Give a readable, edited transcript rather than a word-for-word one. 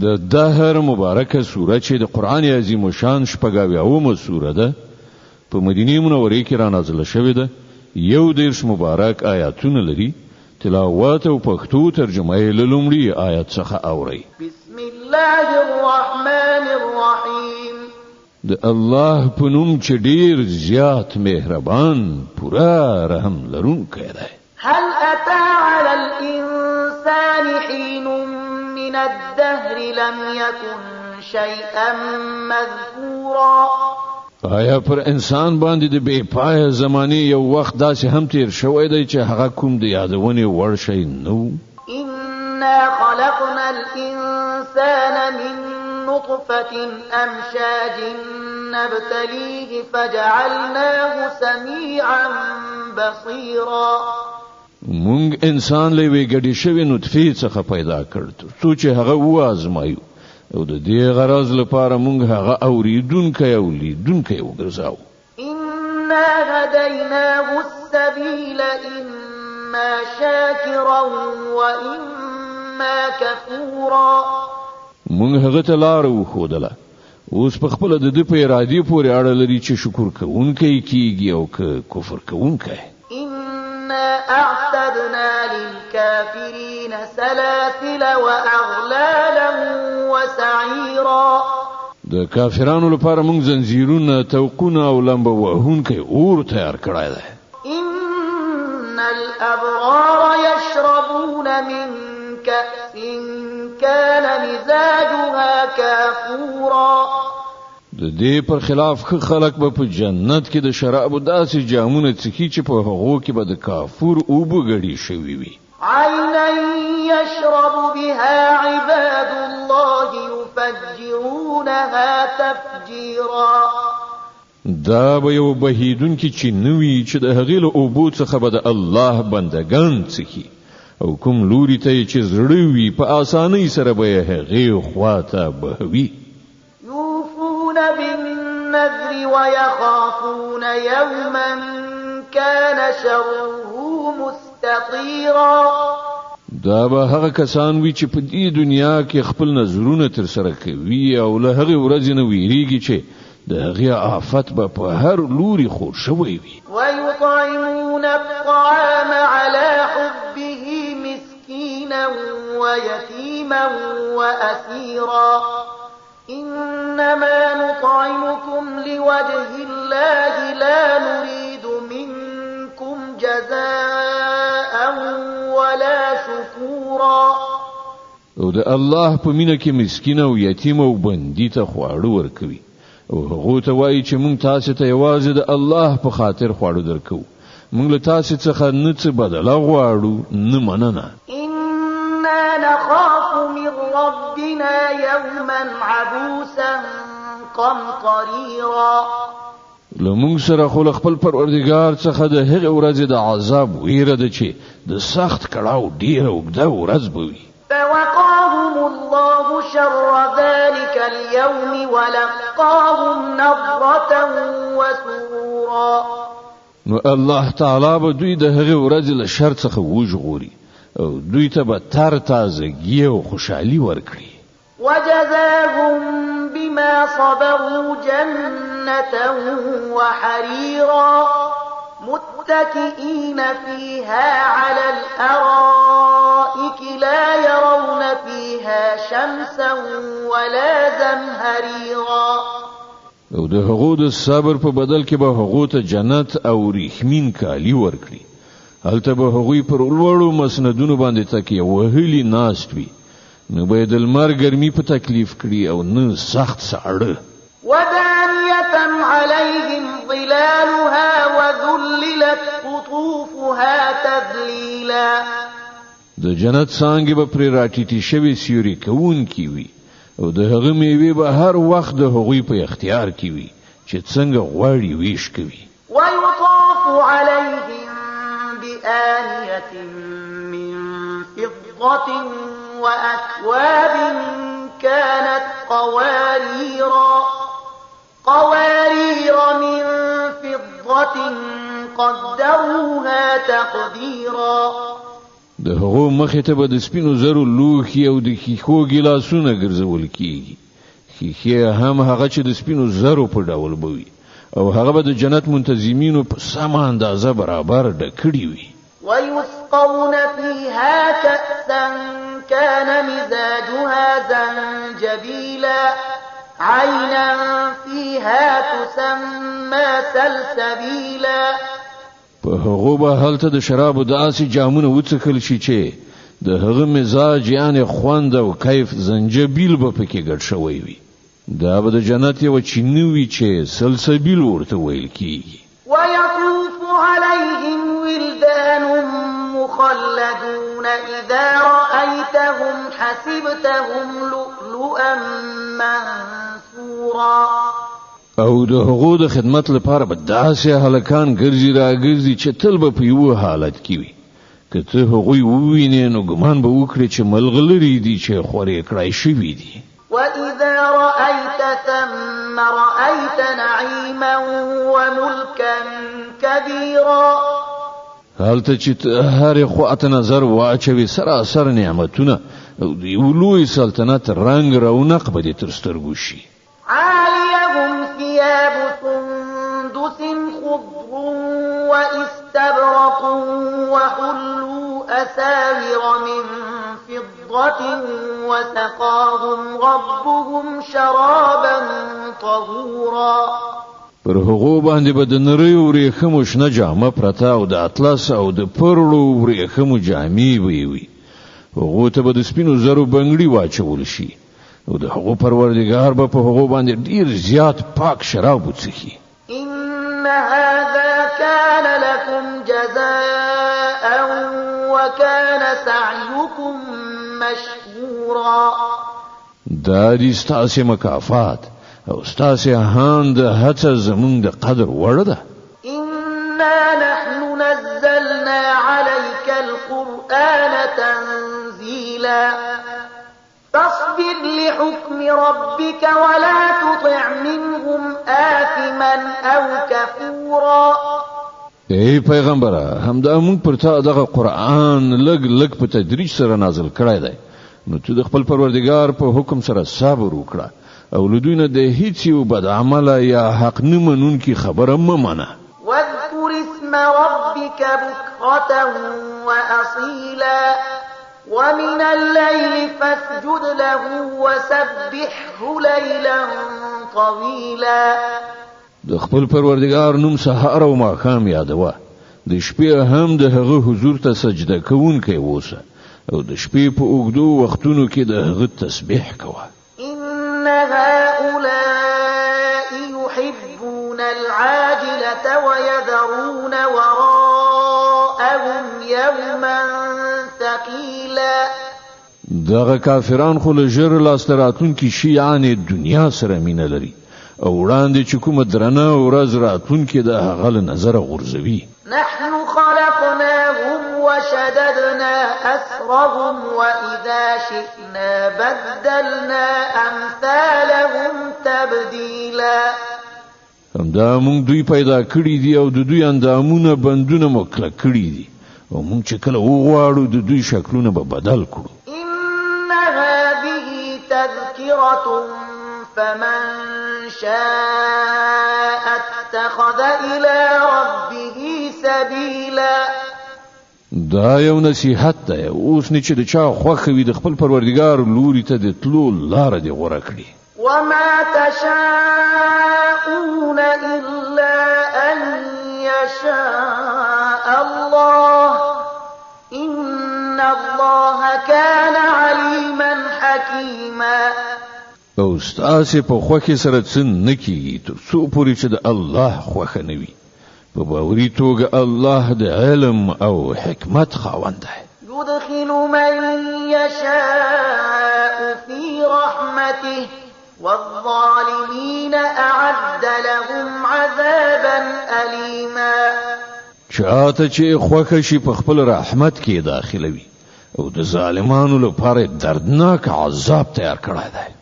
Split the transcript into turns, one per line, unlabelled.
د دهر مبارکه سوره چې د قران عظیم شان شپږاویاومه سوره ده په مدینه منوره کې را نازله شوې ده. یو دیرش مبارک آیاتونه لري. تلاوت او پښتو ترجمه یې له لومړي آیت څخه اوري.
بسم الله الرحمن الرحیم.
د الله په نوم چې ډیر زیات مهربان پورا رحم لرونکی دی.
هل أتى على الإنسان حين من الدهر لم يكن شيئا مذكورا.
آیا پر انسان باندې د بے پای زمانه یو وخت داسې هم تیر شوی دی چې هغه کوم د یادونې وړ شي نو؟
إنا خلقنا الإنسان من نطفة أمشاج نبتليه فجعلناه سميعا بصيرا.
مونږ انسان له وی ګډي شوی نطفه څخه پیدا کړ څو چې هغه وازمایو او د دې غرض لپاره مونږ هغه اوریدونکو او لیدونکو وګرځاو.
إنا هديناه السبيل إما شاكرا وإما كفورا.
مونږ هغه ته لار وښودله اوس په خپل د دې په ارادي پورې اړه لري چې شکر کوونکی کیږي او کفر کوونکی.
إنا أعتدنا للكافرين سلاسل وأغلالا وسعيرا.
د کافرانو لپاره موږ زنجیرونه توقونه او لمبه وهونکي اور تیار کړای دی.
إن الأبرار يشربون من كأس كان مزاجها كافورا.
د دې پر خلاف خلک به په جنت کې د شراب داسې جامونه څکي چې په هغو کې به د کافور اوبه ګډي شوي وي.
عينا يشرب بها عباد الله يفجرونها تفجيرا.
دا به یو بهیدونکي چې نوي چې د هغې له اوبو څخه به د الله بندگان څکي او کوم لوري ته چې زړه وي په اسانۍ سره به هغې خواته بهوي.
بالنذر ويخافون يوما كان شره مستطيرا.
دا به هغه کسان وي چې په دې دنیا کې خپل نظرونه تر سره کوي او له هغه ورځې نه ویریږي چې د هغه آفت به په هر لوري خور شوی وي.
ويطعمون الطعام على حبه مسكينا ويتيما وأسيرا. إنما نطعمكم لوجه الله لا نريد منكم جزاء ولا شكورا.
او د الله په مینه کې مسکین او یتیم او بندي ته خواړه ورکوي او هغه ته وایي چې مونږ تاسو ته یوازې د الله په خاطر خواړه درکو. مونږ له تاسو څخه نه څه بدله غواړو نه مننه.
إنا نخاف من ربنا يوما عبوسا قمطريرا.
لمونږ سره خو خپل پروردگار څخه د هغه ورځې د عذاب ویره ده چې د سخت کړهو ډیره اوږده ورځ به وي.
فوقاهم الله شر ذلك اليوم ولقاهم نضرة وسرورا.
نو الله تعالی به دوی د هغه ورځې له شر څخه وژغوري او دوی ته به تر تازگی او خوشحالي ورکړي.
وجزاهم بما صبروا جنة وحريرا متكئين فيها على الأرائك لا يرون فيها شمسا ولا زمهريرا.
او د هغو د صبر په بدل کې به هغو ته جنت او ریښمین کالی ورکړي. هلته به هغوی پر لوړو مسندونو باندې تکیه وهلي ناست وي. نو به د لمر ګرمي په تکلیف کړي او نه سخت ساړه.
ودانية عليهم ظلالها وذللت قطوفها تذليلا.
د جنت څانګې به پرې راټیټې شوي سیوري کوونکي وي او د هغه میوې به هر وخت د هغوی په اختیار کې وي چې څنګه غواړي ویش کوي.
ويطاف عليهم بآنية من فضة وأكواب كانت قوارير من فضة قدروها تقديرا.
د هغو مخې ته به د سپینو زرو لوښي او د ښیښو ګیلاسونه ګرځول کیږي. ښیښې هم هغه چې د سپینو زرو په ډول به وي او هغه به د جنت منتظمینو په سمه اندازه برابر ډکړي وي.
ويسقون فيها كأسا كان مزاجها زنجبيلا عينا فيها تسمى سلسبيلا.
په هغه به هلته د شرابو داسې جامونه وڅکل شي چې د هغه مزاج یعنی خوند او کیف زنجبیل به پکې ګډ شوی وي. دا به د جنت یو چینوي چې سلسبیل ورته ویل کیږي.
ويطوف عليهم ولدان مخلدون إذا رأيتهم حسبتهم لؤلؤا منثورا.
او د هغو د خدمت لپاره به داسې هلکان ګرځي راګرځي چې تل به په یو حالت کې وي. که ته هغوی ووینې نو ګمان به وکړي چې ملغلري دي چې خورې کړای شوي دي.
وإذا رأيت ثم رأيت نعيما وملكا كبيرا.
هلته چې هر خواته نظر واچوي سراسر نعمتونه او د یو لوی سلطنت رنگ رونق به دې تر سترګو شي.
عاليهم ثياب سندس خضر واستبرق وحلوا أساور من فضة وسقاهم ربهم شرابا طهورا.
پر هغو باندې به د نریو ورېښمو شنه جامه پرته او د اطلس او د پرلو ورېښمو جامې به وي. هغو ته به د سپینو زرو بنګړي واچول شي او د هغو پروردګار به په هغو باندې ډیر زیات پاک شراب وڅښي.
إن هذا كان لكم جزاء وكان سعيكم مشكورا.
دا دې ستاسې مکافات او ستاسې هاند هڅه زمونږ د قدر وړ ده.
إنا نحن نزلنا عليك القرآن تنزيلا فاصبر لحكم ربك ولا تطع منهم آثما أو كفورا.
ای پیغمبره همدا موږ پر تا دغه قرآن لګ په تدریج سره نازل کړی دی نو ته د خپل پروردګار په حکم سره صبر وکړه او لدونه د هیڅ یو بد عمل یا حق نه منونکي خبره مه منه.
واذكر اسم ربك بكرة وأصيلا ومن الليل فاسجد له وسبحه ليلا طويلا.
د خپل پروردګار نوم سحر او ماښام یادوه. د شپې هم د هغه حضور ته سجده کوونکی اوسه او د شپې په اوږدو وختونو کې د هغه تسبیح کوه.
إن هؤلاء يحبون العاجلة ويذرون وراءهم يوما ثقيلا.
دغه کافران خو له ژر لاسته راتلونکي شیعان دنیا سره مینه لري او وړاندې چې کومه درنه ورځ راتلونکې د هغه له نظره غورځوي.
نحن خلقناهم وشددنا أسرهم وإذا شئنا بدلنا أمثالهم تبديلا.
همدا موږ دوی پیدا کړی دي او د دوی اندامونه بندونه مکلک کړی دي او موږ چې کله وغواړو د دوی شکلونه به بدل کړو.
إن هذه تذكرة فمن شاء اتخذ إلى ربه سبيلا.
دا یو نصیحت ده اوس نه چې د چا خوښ وي د خپل پروردګار لوري ته د تلو لار دی غوړه کړی.
وما تشاءون إلا أن يشاء الله إن الله كان عليما حكيما.
او ستاسې په خوښې سره څه نه کیږي تر څو پورې چې د الله خوښه نه وي. په باوري توګه الله د علم او حکمت خاوند دی.
يدخل من يشاء في رحمته والظالمين أعد لهم عذابا أليما.
چاته چې خوښه شي په خپل رحمت کې داخلوي او د ظالمانو لپاره دردناک عذاب تیار کړی دی.